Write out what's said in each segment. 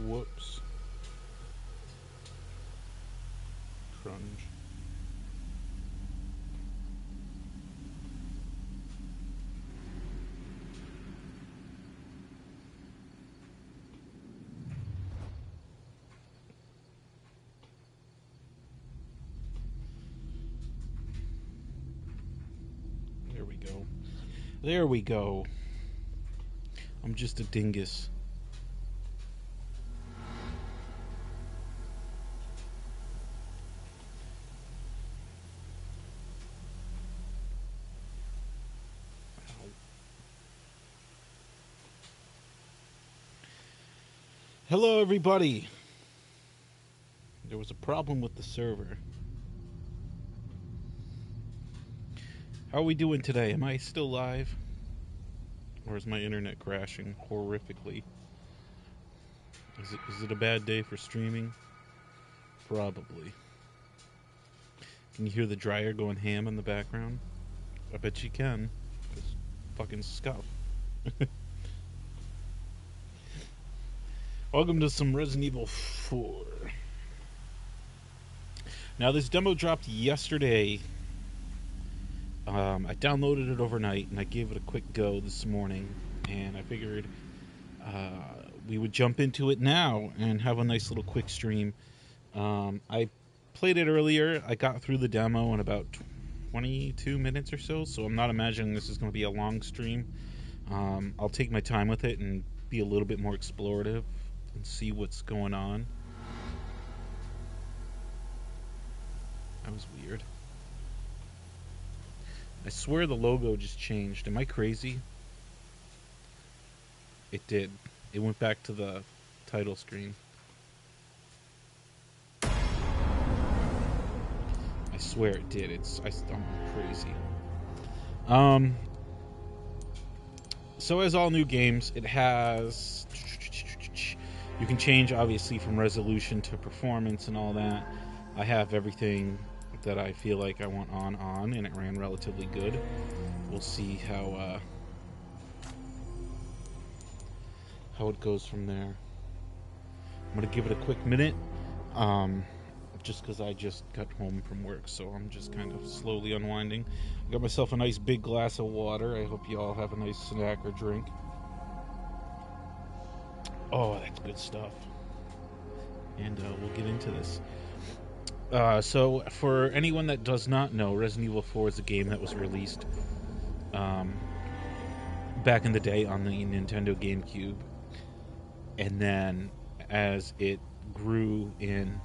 Whoops. Crunch. There we go. There we go. I'm just a dingus. Hello, everybody. There was a problem with the server. How are we doing today? Am I still live? Or is my internet crashing horrifically? Is it a bad day for streaming? Probably. Can you hear the dryer going ham in the background? I bet you can. It's fucking scuff. Welcome to some Resident Evil 4. Now, this demo dropped yesterday. I downloaded it overnight, and I gave it a quick go this morning, and I figured we would jump into it now and have a nice little quick stream. I played it earlier. I got through the demo in about 22 minutes or so I'm not imagining this is going to be a long stream. I'll take my time with it and be a little bit more explorative and see what's going on. That was weird. I swear the logo just changed. Am I crazy? It did. It went back to the title screen. I swear it did. I'm crazy. So as all new games, it has... You can change, obviously, from resolution to performance and all that. I have everything that I feel like I want on, and it ran relatively good. We'll see how it goes from there. I'm going to give it a quick minute, just because I just got home from work, so I'm just kind of slowly unwinding. I got myself a nice big glass of water. I hope you all have a nice snack or drink. Oh, that's good stuff. And we'll get into this. So, for anyone that does not know, Resident Evil 4 is a game that was released back in the day on the Nintendo GameCube. And then, as it grew in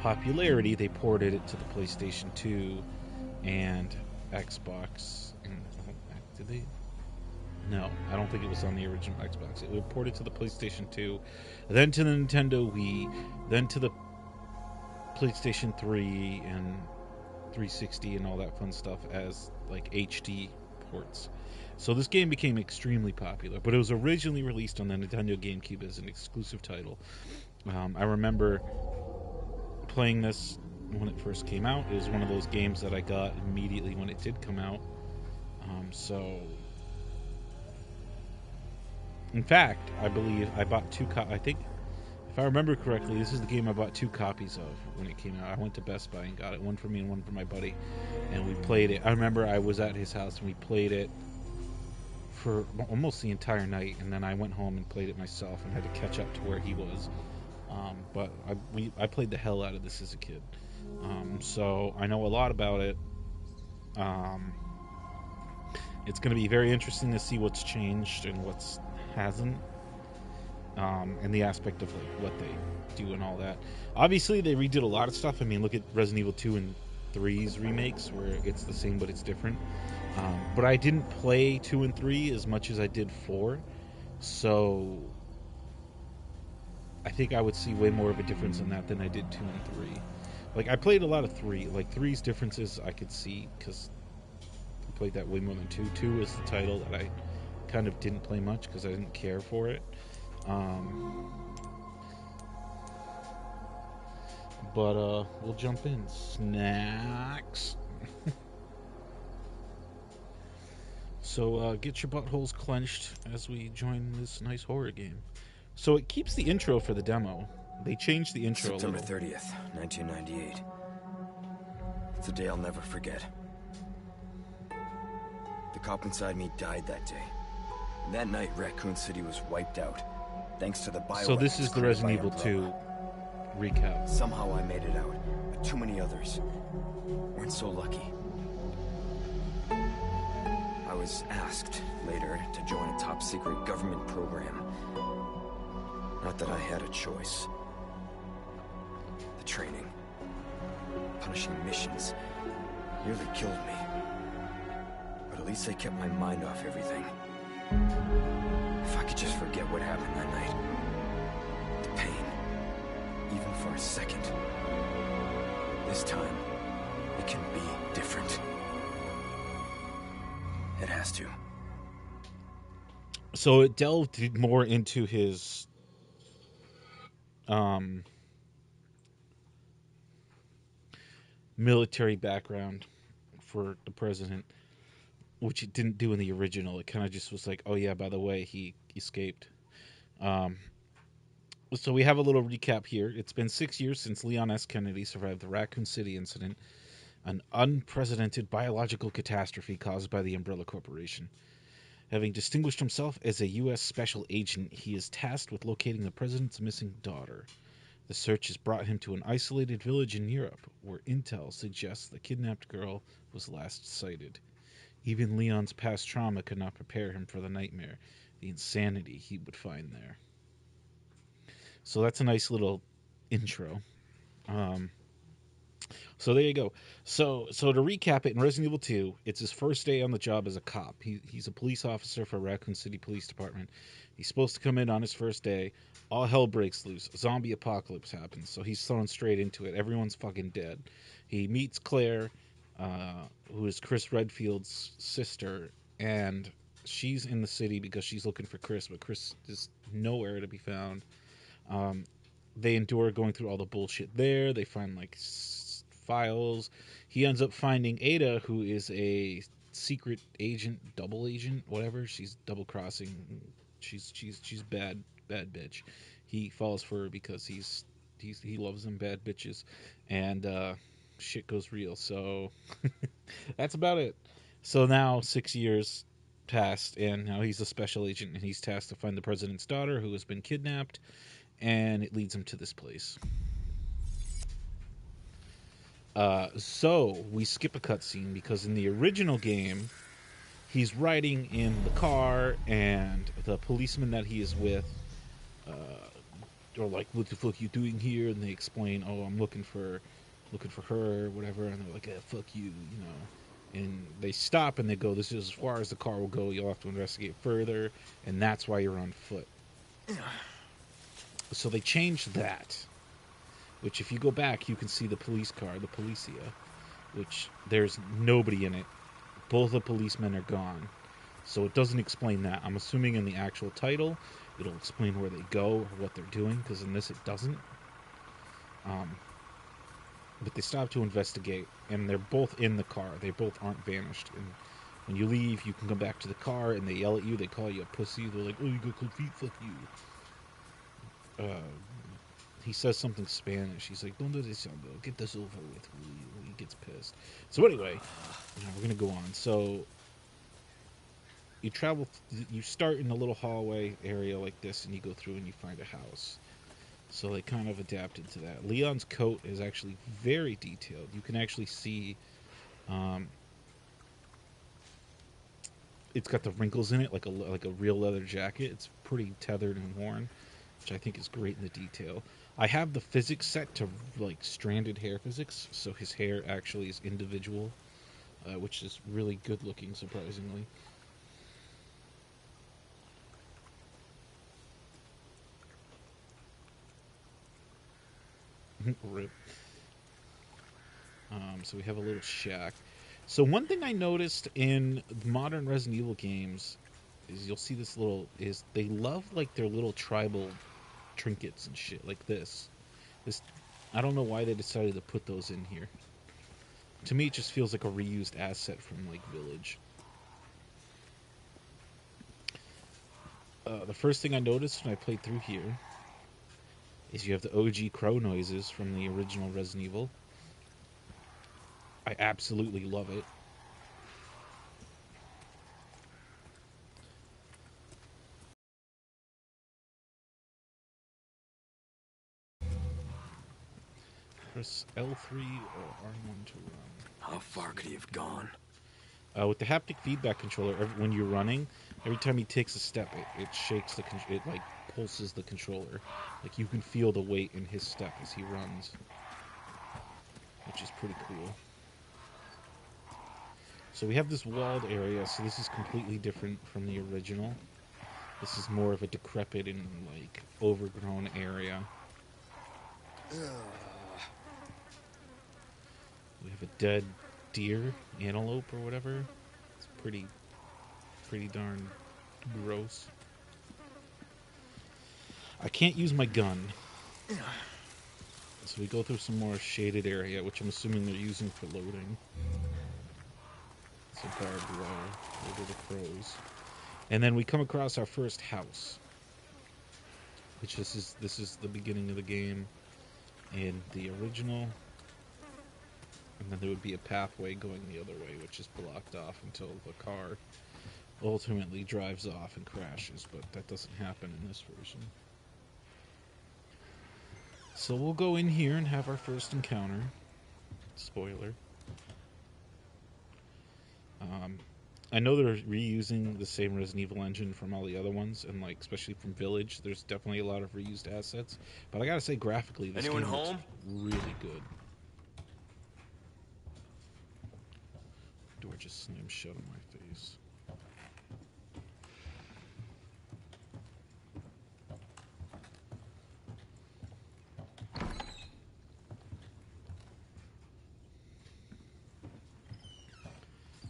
popularity, they ported it to the PlayStation 2 and Xbox. Did they? No, I don't think it was on the original Xbox. It was ported to the PlayStation 2, then to the Nintendo Wii, then to the PlayStation 3 and 360 and all that fun stuff as like HD ports. So this game became extremely popular, but it was originally released on the Nintendo GameCube as an exclusive title. I remember playing this when it first came out. It was one of those games that I got immediately when it did come out. In fact, I believe I bought I think, if I remember correctly, this is the game I bought 2 copies of when it came out. I went to Best Buy and got it, one for me and one for my buddy, and we played it. I remember I was at his house and we played it for almost the entire night, and then I went home and played it myself and had to catch up to where he was. But I played the hell out of this as a kid, so I know a lot about it. It's going to be very interesting to see what's changed and what's hasn't, and the aspect of like what they do and all that. Obviously, they redid a lot of stuff. I mean, look at Resident Evil 2 and 3's remakes, where it's the same but it's different. But I didn't play 2 and 3 as much as I did 4, so I think I would see way more of a difference in that than I did 2 and 3. Like, I played a lot of 3. Like, 3's differences I could see, because I played that way more than 2. 2 is the title that I kind of didn't play much because I didn't care for it. But we'll jump in. Snacks. So get your buttholes clenched as we join this nice horror game. So it keeps the intro for the demo. They changed the intro September a little. 30th, 1998. It's a day I'll never forget. The cop inside me died that day. And that night, Raccoon City was wiped out, thanks to the bioweapons. So this is the created by Resident Evil 2 Umbrella. recap. Somehow I made it out, but too many others weren't so lucky. I was asked later to join a top-secret government program. Not that I had a choice. The training, punishing missions, nearly killed me. But at least they kept my mind off everything. If I could just forget what happened that night. The pain, even for a second. This time, it can be different. It has to. So it delved more into his military background for the president, which it didn't do in the original. It kind of just was like, oh yeah, by the way, he escaped. So we have a little recap here. It's been 6 years since Leon S. Kennedy survived the Raccoon City incident, an unprecedented biological catastrophe caused by the Umbrella Corporation. Having distinguished himself as a U.S. special agent, he is tasked with locating the president's missing daughter. The search has brought him to an isolated village in Europe, where intel suggests the kidnapped girl was last sighted. Even Leon's past trauma could not prepare him for the nightmare, the insanity he would find there. So that's a nice little intro. So there you go. So to recap it, in Resident Evil 2, it's his first day on the job as a cop. He's a police officer for Raccoon City Police Department. He's supposed to come in on his first day. All hell breaks loose. A zombie apocalypse happens. So he's thrown straight into it. Everyone's fucking dead. He meets Claire, who is Chris Redfield's sister, and she's in the city because she's looking for Chris, but Chris is nowhere to be found. They endure going through all the bullshit there. They find like files. He ends up finding Ada, who is a secret agent, double agent, whatever. She's double crossing. She's bad bitch. He falls for her because he loves them bad bitches, and shit goes real. So that's about it. So now 6 years passed, and now he's a special agent, and he's tasked to find the president's daughter who has been kidnapped, and it leads him to this place. So we skip a cutscene because in the original game, he's riding in the car, and the policeman that he is with are like, "What the fuck you doing here?" And they explain, "Oh, I'm looking for her, whatever." And they're like, "Fuck you," you know. And they stop and they go, "This is as far as the car will go. You'll have to investigate further, and that's why you're on foot." So they changed that. Which, if you go back, you can see the police car, the Policia, which there's nobody in it. Both the policemen are gone. So it doesn't explain that. I'm assuming in the actual title, it'll explain where they go or what they're doing, because in this it doesn't. But they stop to investigate, and they're both in the car. They both aren't vanished. And when you leave, you can come back to the car, and they yell at you. They call you a pussy. They're like, "Oh, you got cold feet? Fuck you." He says something Spanish. He's like, "Donde desando? Get this over with." He gets pissed. So anyway, we're gonna go on. So you you start in a little hallway area like this, and you go through and you find a house. So they kind of adapted to that. Leon's coat is actually very detailed. You can actually see, it's got the wrinkles in it, like a real leather jacket. It's pretty tethered and worn, which I think is great in the detail. I have the physics set to like stranded hair physics, so his hair actually is individual, which is really good looking, surprisingly. Rip. So we have a little shack. So one thing I noticed in modern Resident Evil games is you'll see is they love like their little tribal trinkets and shit like this. I don't know why they decided to put those in here. To me, it just feels like a reused asset from like Village. The first thing I noticed when I played through here is you have the OG crow noises from the original Resident Evil. I absolutely love it. Press L3 or R1 to run. How far could he have gone? With the haptic feedback controller, when you're running, every time he takes a step, it shakes the it like pulses the controller. Like you can feel the weight in his step as he runs, which is pretty cool. So we have this walled area, so this is completely different from the original. This is more of a decrepit and like overgrown area. We have a dead deer, antelope or whatever. It's pretty darn gross. I can't use my gun. So we go through some more shaded area, which I'm assuming they're using for loading. Some barbed wire over the crows. And then we come across our first house. Which this is the beginning of the game in the original. And then there would be a pathway going the other way, which is blocked off until the car ultimately drives off and crashes, but that doesn't happen in this version. So we'll go in here and have our first encounter. Spoiler. I know they're reusing the same Resident Evil engine from all the other ones, and like especially from Village, there's definitely a lot of reused assets. But I gotta say, graphically, this game looks really good. Door just slammed shut on my face.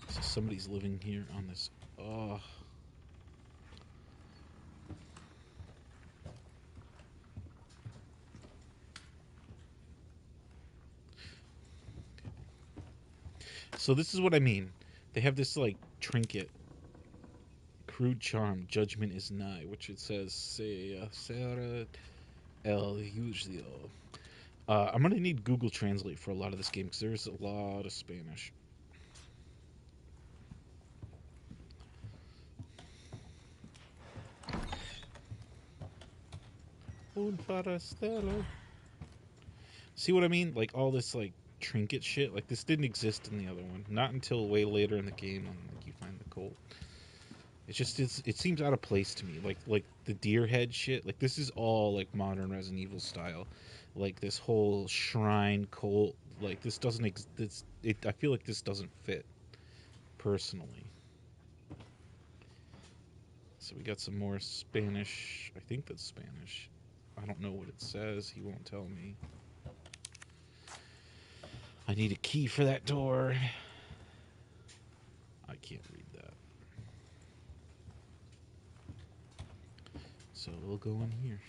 So somebody's living here on this. Oh. So this is what I mean. They have this like trinket. Crude charm, judgment is nigh, which it says Sarah El Yuzio. I'm gonna need Google Translate for a lot of this game because there's a lot of Spanish. Un forastero. See what I mean? Like all this like trinket shit. Like this didn't exist in the other one. Not until way later in the game when like you find the Colt. It seems out of place to me. Like the deer head shit. Like this is all like modern Resident Evil style. Like this whole shrine Colt. Like this doesn't. I feel like this doesn't fit personally. So we got some more Spanish. I think that's Spanish. I don't know what it says. He won't tell me. I need a key for that door. I can't read that. So we'll go in here.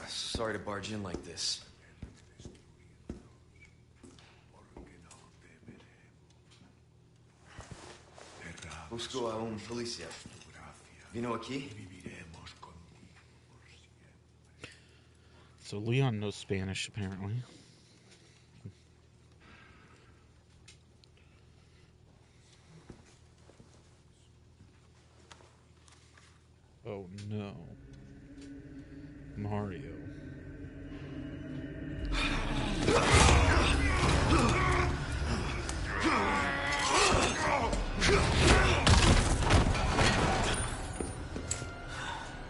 Sorry to barge in like this. Busco a un policía. Vino aquí? So Leon knows Spanish, apparently. Oh no. Mario.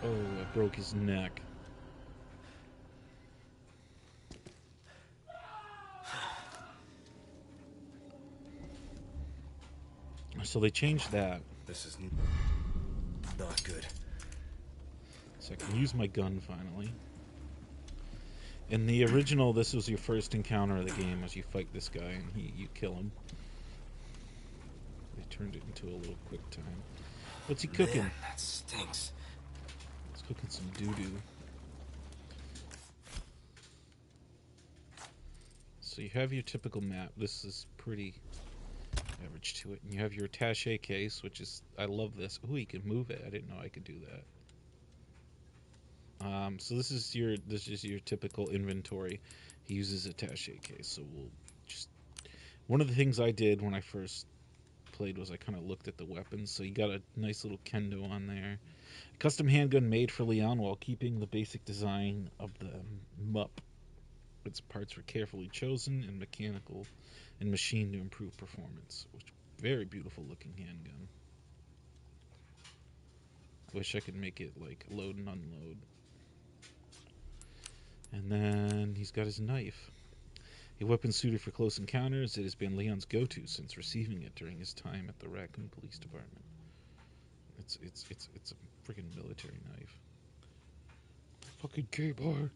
Oh, I broke his neck. So they changed that. This is not good. So I can use my gun finally. In the original, this was your first encounter of the game as you fight this guy and you kill him. turned it into a little quick time. What's he cooking? Man, that stinks. He's cooking some doo-doo. So you have your typical map. This is pretty average to it. And you have your attaché case, which is, I love this. Oh, you can move it. I didn't know I could do that. So this is your typical inventory. He uses attaché case. So we'll just, one of the things I did when I first played was I kind of looked at the weapons. So you got a nice little kendo on there. A custom handgun made for Leon while keeping the basic design of the MUP. Its parts were carefully chosen and mechanical and machined to improve performance. Which, very beautiful looking handgun. Wish I could make it like load and unload. And then he's got his knife. A weapon suited for close encounters, it has been Leon's go-to since receiving it during his time at the Raccoon Police Department. It's a freaking military knife. Fucking K-bar.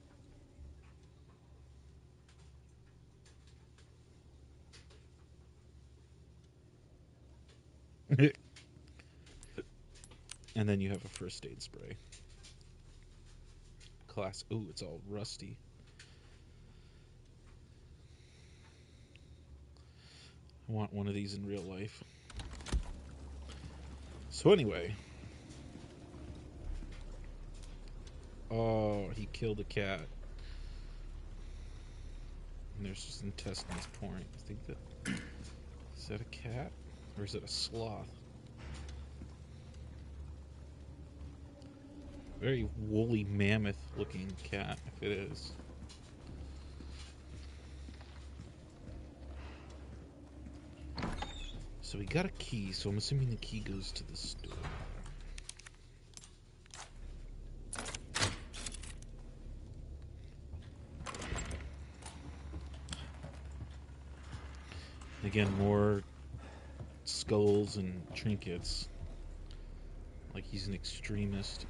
And then you have a first aid spray. Class. Ooh, it's all rusty. I want one of these in real life. So anyway. Oh, he killed a cat. And there's just intestines pouring. I think that... Is that a cat? Or is it a sloth? Very woolly mammoth looking cat, if it is. So we got a key, so I'm assuming the key goes to the store. Again, more skulls and trinkets. Like he's an extremist.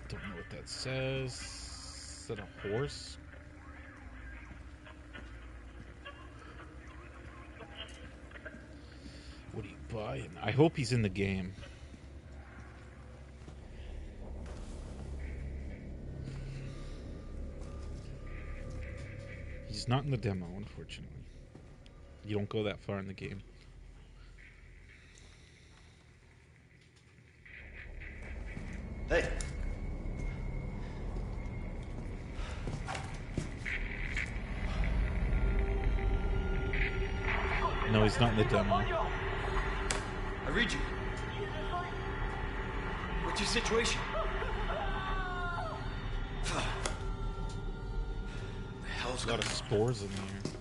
Don't know what that says. Is that a horse? What are you buying? I hope he's in the game. He's not in the demo, unfortunately. You don't go that far in the game. Hey. No, he's not in the demo. I read you. What's your situation? The hell's A lot of spores in there.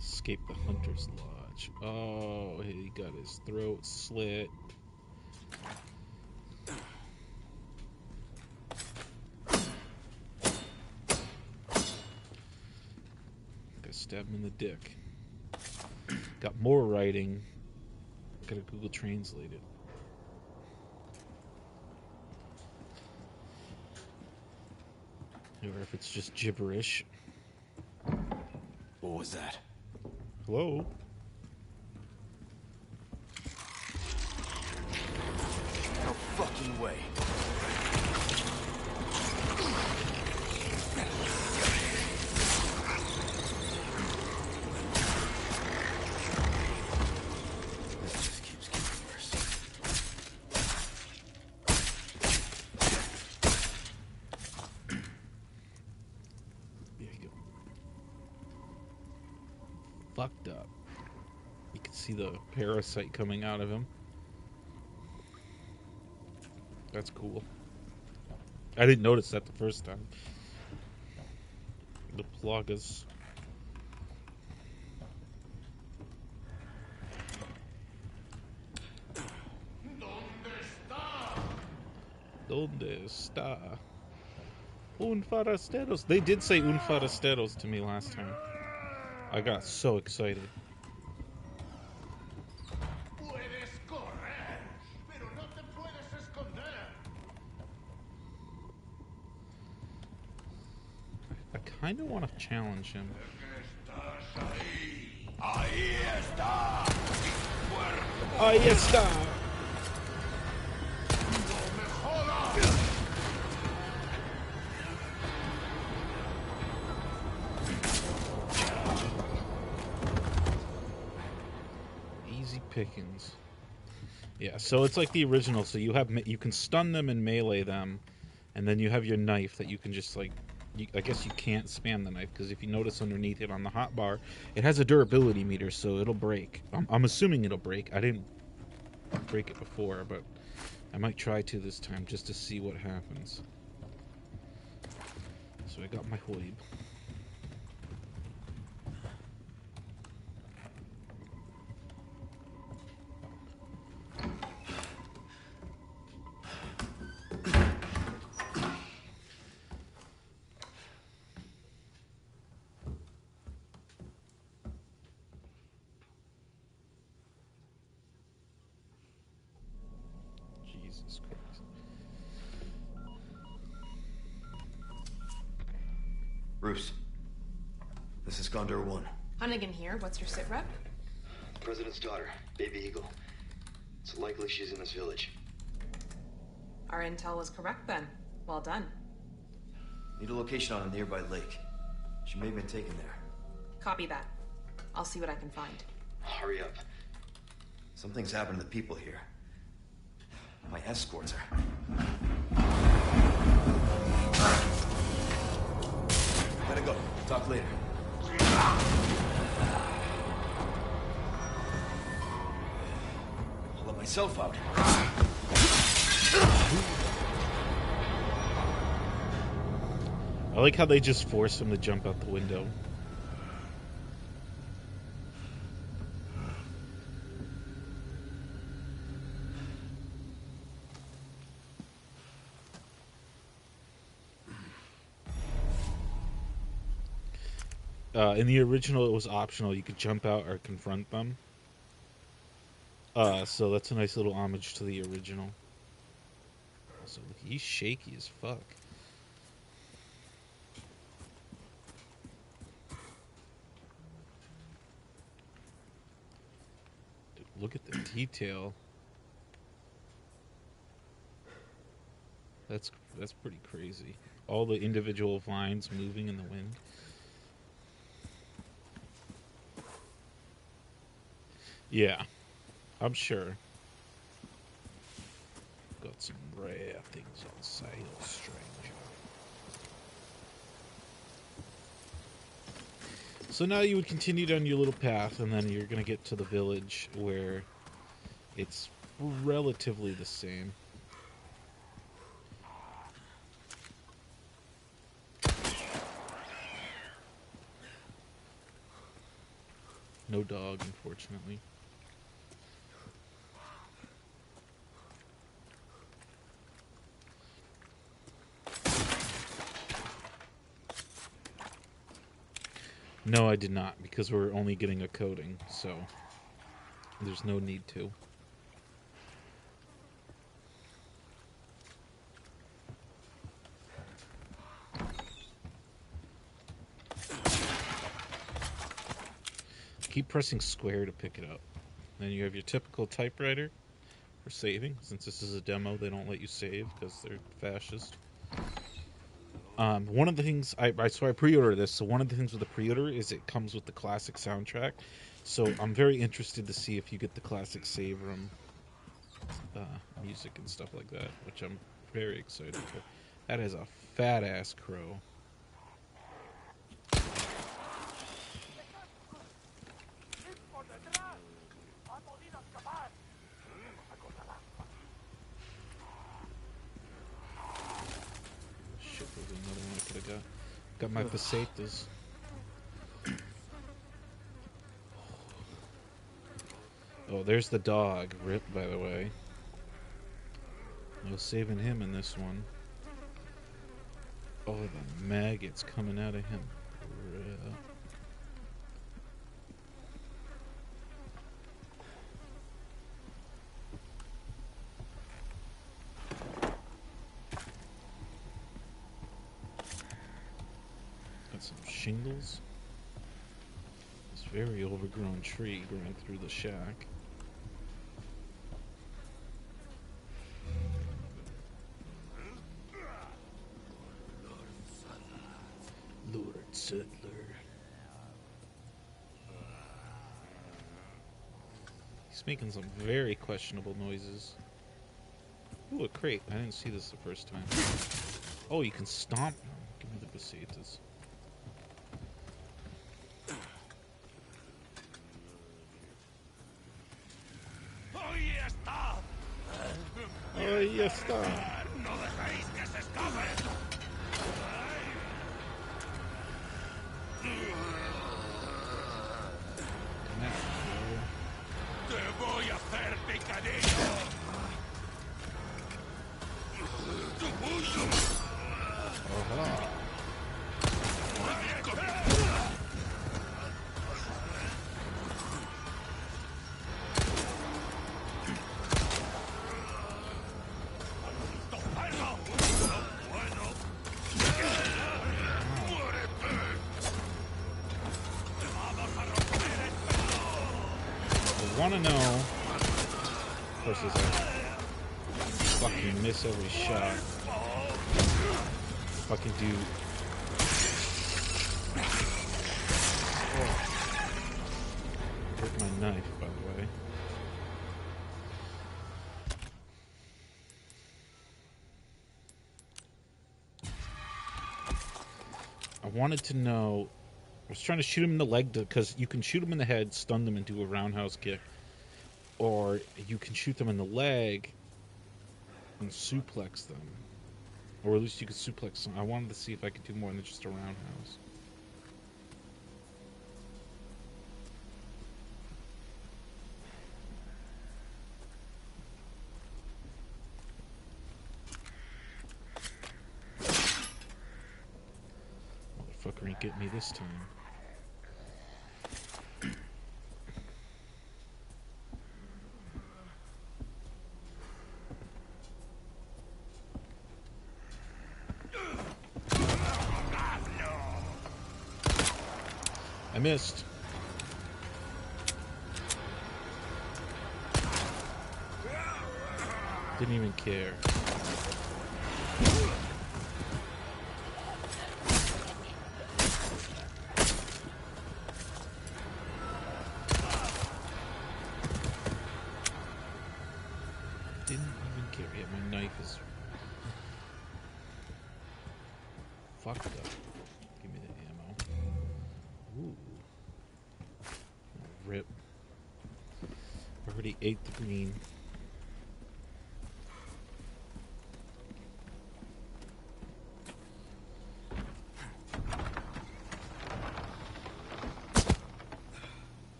Escape the Hunter's Lodge. Oh, he got his throat slit. Got stabbed him in the dick. Got more writing. Gotta Google Translate it. Or if it's just gibberish. What was that? Hello? No fucking way. This just keeps getting worse. There you go. Fucked up. You can see the parasite coming out of him. That's cool. I didn't notice that the first time. The plagas. ¿Dónde está? Un forasteros. They did say un forasteros to me last time. I got so excited. kind of want to challenge him. Ahí está. Easy pickings. Yeah, so it's like the original. So you can stun them and melee them, and then you have your knife that you can just like. I guess you can't spam the knife because if you notice underneath it on the hotbar, it has a durability meter, so it'll break. I'm assuming it'll break. I didn't break it before, but I might try to this time just to see what happens. So I got my Hoib. Jesus Christ. Bruce, this is Gondor 1. Hunnigan here. What's your sit rep? President's daughter, Baby Eagle. It's likely she's in this village. Our intel was correct then. Well done. Need a location on a nearby lake. She may have been taken there. Copy that. I'll see what I can find. Hurry up. Something's happened to the people here. My escorts are... Gotta go. Talk later. I'll let myself out. I like how they just force him to jump out the window. In the original, it was optional. You could jump out or confront them. So that's a nice little homage to the original. Also, he's shaky as fuck. Dude, look at the detail. That's pretty crazy. All the individual vines moving in the wind. Yeah, I'm sure. Got some rare things on sale, stranger. So now you would continue down your little path, and then you're going to get to the village where it's relatively the same. No dog, unfortunately. No, I did not, because we're only getting a coating, so there's no need to. Keep pressing square to pick it up. Then you have your typical typewriter for saving. Since this is a demo, they don't let you save because they're fascist. One of the things I pre-ordered this. So one of the things with the pre-order is it comes with the classic soundtrack. So I'm very interested to see if you get the classic save room music and stuff like that, which I'm very excited for. That is a fat ass crow. Got my pesetas. Oh, there's the dog. Rip, by the way. No saving him in this one. Oh, the maggots coming out of him. Rip. Got some shingles. This very overgrown tree growing through the shack. Lord Settler. He's making some very questionable noises. Ooh, a crate. I didn't see this the first time. Oh, you can stomp. Give me the pesetas. Ahí está. No dejéis que se escape. Te voy a hacer picadillo. I want to know. Of course, as I fucking miss every shot. Fucking dude. Oh. Hurt my knife, by the way. I wanted to know. I was trying to shoot him in the leg because you can shoot him in the head, stun them, and do a roundhouse kick. Or you can shoot them in the leg and suplex them. Or at least you could suplex them. I wanted to see if I could do more than just a roundhouse. Motherfucker ain't getting me this time. I missed. Didn't even care. Didn't even care. Yeah, my knife is fucked up. Give me the ammo. Ooh. Rip. Already ate the green.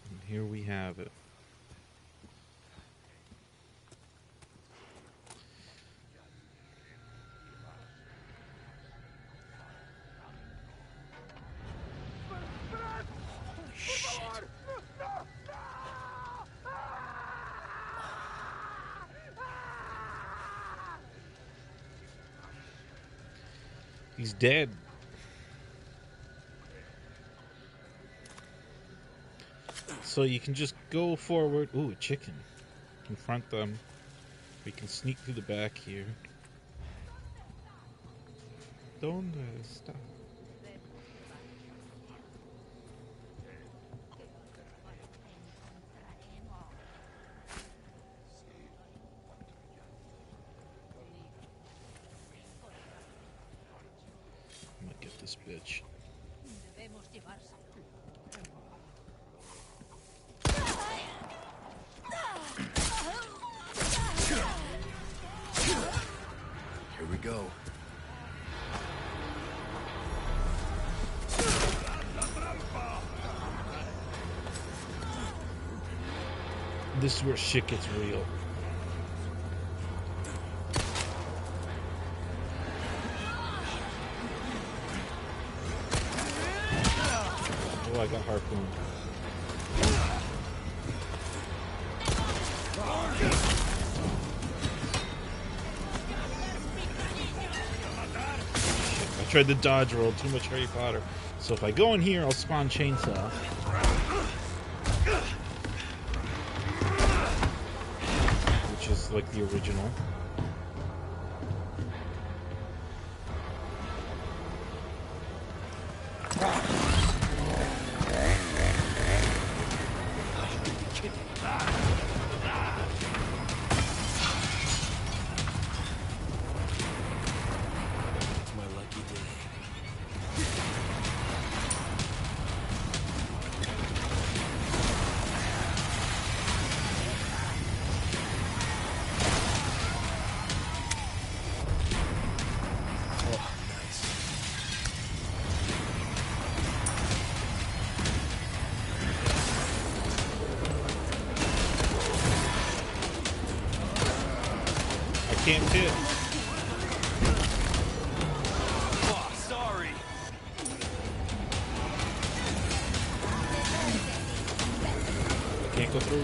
And here we have it. He's dead. So you can just go forward. Ooh, a chicken. Confront them. We can sneak through the back here. ¿Dónde está? I'm gonna get this bitch. Here we go. This is where shit gets real. Oh, I got harpooned. tried the dodge roll. Too much Harry Potter. So if I go in here, I'll spawn Chainsaw. Which is like the original. Can't hit. Oh, sorry. Can't go through.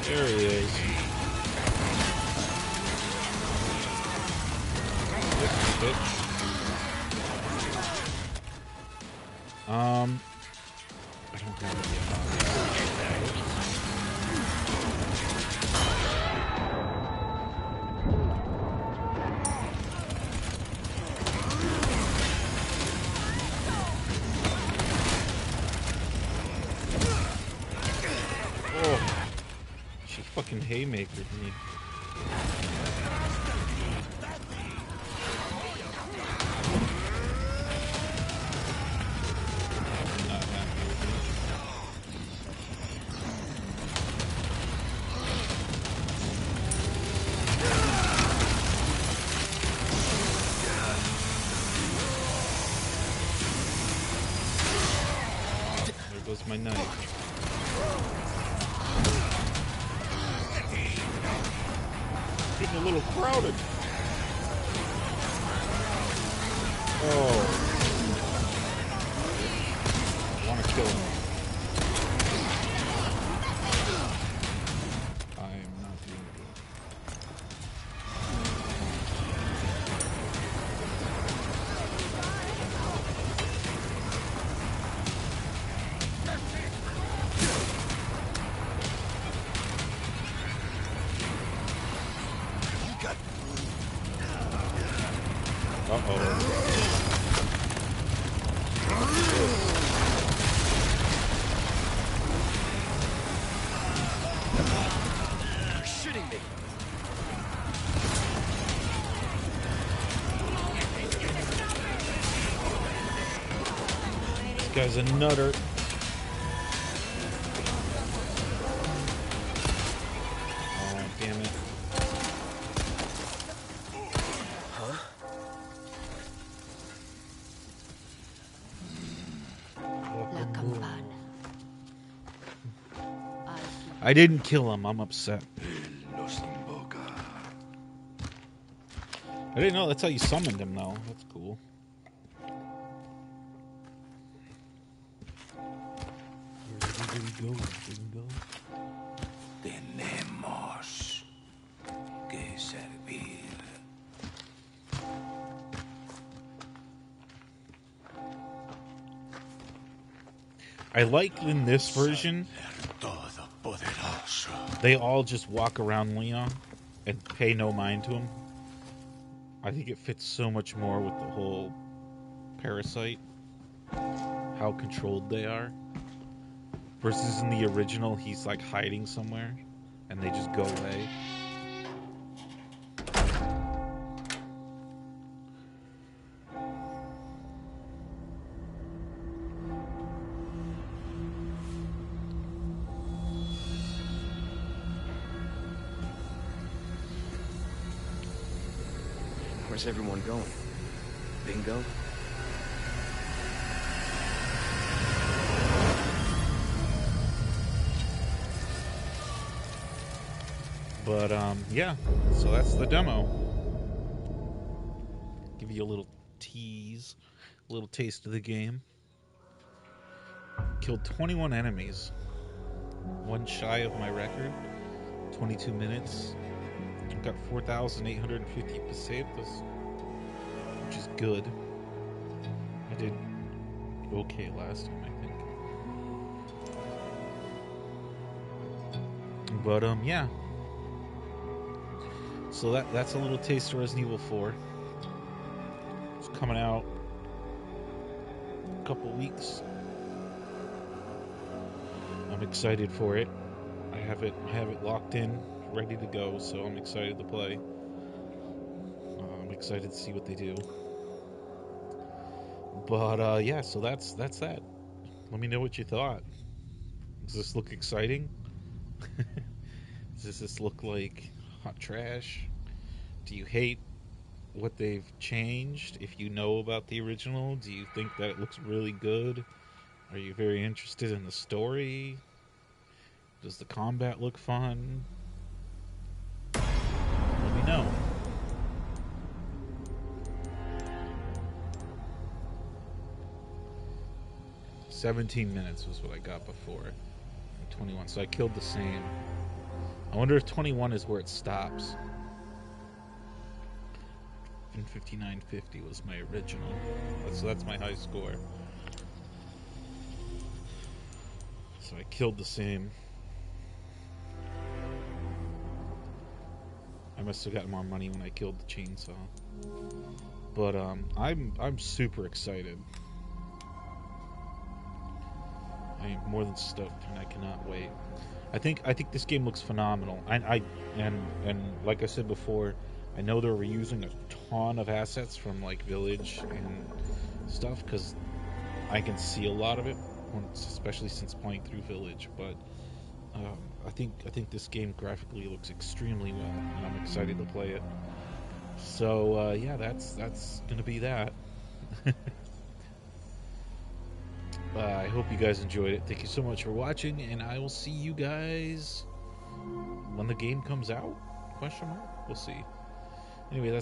There he is. I don't have any fucking haymakered me. Not happy with me. There goes my knife. Getting a little crowded. Oh. I want to kill him. I am not doing good. Uh-oh. You're shitting me. This guy's a nutter. Oh, damn it. I didn't kill him. I'm upset. I didn't know that's how you summoned him, though. That's cool. Where did he go? Bingo. Tenemos que servir. I like in this version, they all just walk around Leon and pay no mind to him. I think it fits so much more with the whole Parasite, how controlled they are. Versus in the original, he's like hiding somewhere and they just go away. Where's everyone going? Bingo? But yeah, so that's the demo. Give you a little tease, a little taste of the game. Killed 21 enemies, one shy of my record. 22 minutes. I've got 4,850 pesetas, which is good. I did okay last time, I think. But yeah. So that's a little taste of Resident Evil 4. It's coming out a couple weeks. I'm excited for it. I have it locked in, ready to go, so I'm excited to play. I'm excited to see what they do. But yeah, so that's that. Let me know what you thought. Does this look exciting? Does this look like hot trash? Do you hate what they've changed? If you know about the original, do you think that it looks really good? Are you very interested in the story? Does the combat look fun? Let me know. $17 minutes was what I got before. 21, so I killed the same. I wonder if 21 is where it stops. And 59.50 was my original. So that's my high score. So I killed the same. I must have gotten more money when I killed the chainsaw. But I'm super excited. I am more than stoked, and I cannot wait. I think this game looks phenomenal. And like I said before, I know they're reusing a ton of assets from like Village and stuff, because I can see a lot of it, especially since playing through Village. But I think this game graphically looks extremely well, and I'm excited to play it. So yeah, that's gonna be that. I hope you guys enjoyed it. Thank you so much for watching, and I will see you guys when the game comes out? Question mark? We'll see. Anyway, that's